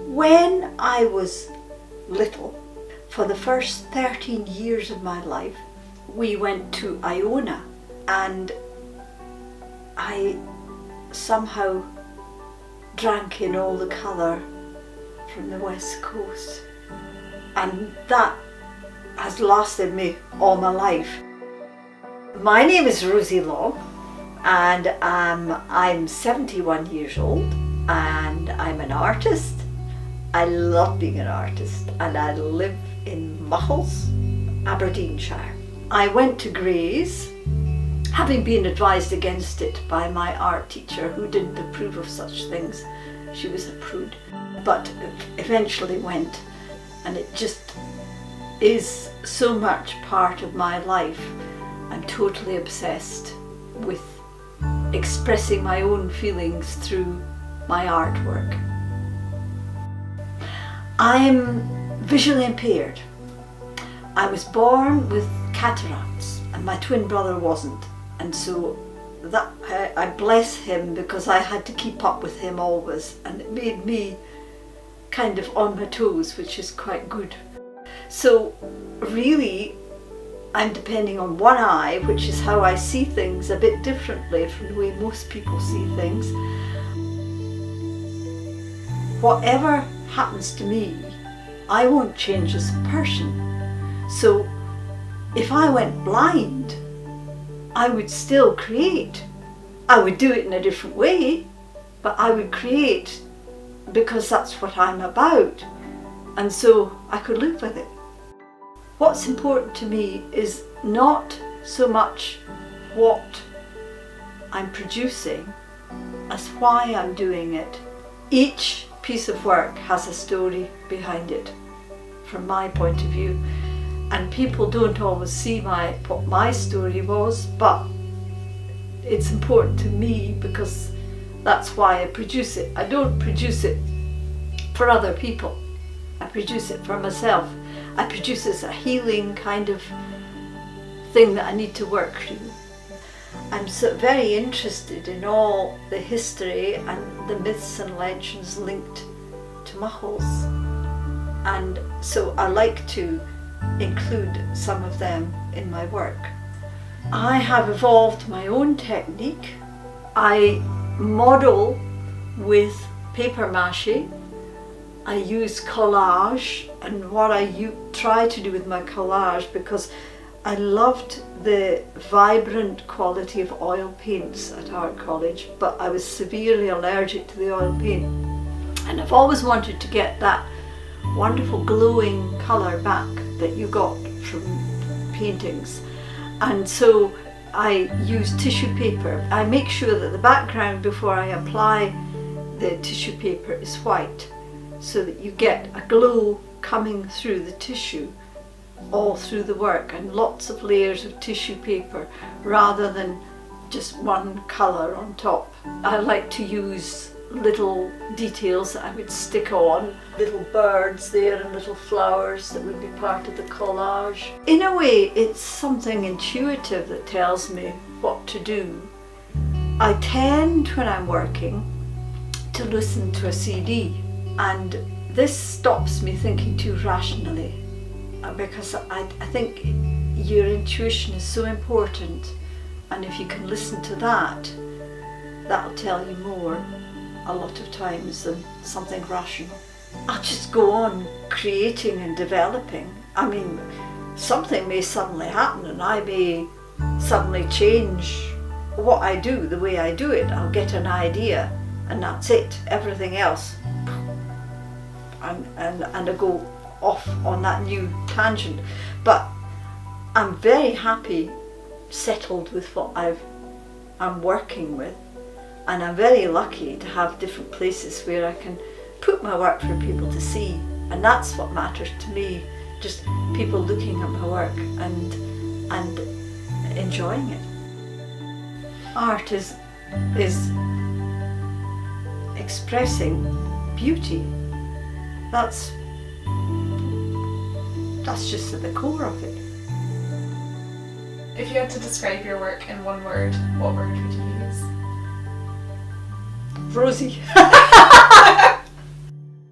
When I was little, for the first 13 years of my life, we went to Iona, and I somehow drank in all the colour from the West Coast, and that has lasted me all my life. My name is Rosy Long, and I'm 71 years old, and I'm an artist. I love being an artist, and I live in Muckles, Aberdeenshire. I went to Gray's, having been advised against it by my art teacher, who didn't approve of such things. She was a prude, but eventually went, and it just is so much part of my life. I'm totally obsessed with expressing my own feelings through my artwork. I'm visually impaired. I was born with cataracts, and my twin brother wasn't, and so that I bless him, because I had to keep up with him always, and it made me kind of on my toes, which is quite good. So really I'm depending on one eye, which is how I see things a bit differently from the way most people see things. Whatever happens to me, I won't change as a person. So if I went blind, I would still create. I would do it in a different way, but I would create because that's what I'm about. And so I could live with it. What's important to me is not so much what I'm producing as why I'm doing it. Each piece of work has a story behind it, from my point of view. And people don't always see what my story was, but it's important to me because that's why I produce it. I don't produce it for other people. I produce it for myself. I produce it as a healing kind of thing that I need to work through. I'm so very interested in all the history and the myths and legends linked to Muckles, and so I like to include some of them in my work. I have evolved my own technique. I model with paper mâché. I use collage, and what I try to do with my collage, because I loved the vibrant quality of oil paints at art college, but I was severely allergic to the oil paint, and I've always wanted to get that wonderful glowing colour back that you got from paintings. And so I use tissue paper. I make sure that the background before I apply the tissue paper is white, so that you get a glow coming through the tissue all through the work, and lots of layers of tissue paper rather than just one colour on top. I like to use little details that I would stick on, little birds there and little flowers that would be part of the collage. In a way, it's something intuitive that tells me what to do. I tend, when I'm working, to listen to a CD, and this stops me thinking too rationally, because I think your intuition is so important, and if you can listen to that, that'll tell you more a lot of times than something rational. I'll just go on creating and developing. I mean, something may suddenly happen and I may suddenly change what I do, the way I do it. I'll get an idea and that's it. Everything else, and I go off on that new tangent. But I'm very happy, settled with what I'm working with, and I'm very lucky to have different places where I can put my work for people to see, and that's what matters to me, just people looking at my work and enjoying it. Art is expressing beauty. That's just at the core of it. If you had to describe your work in one word, what word would you use? Rosy.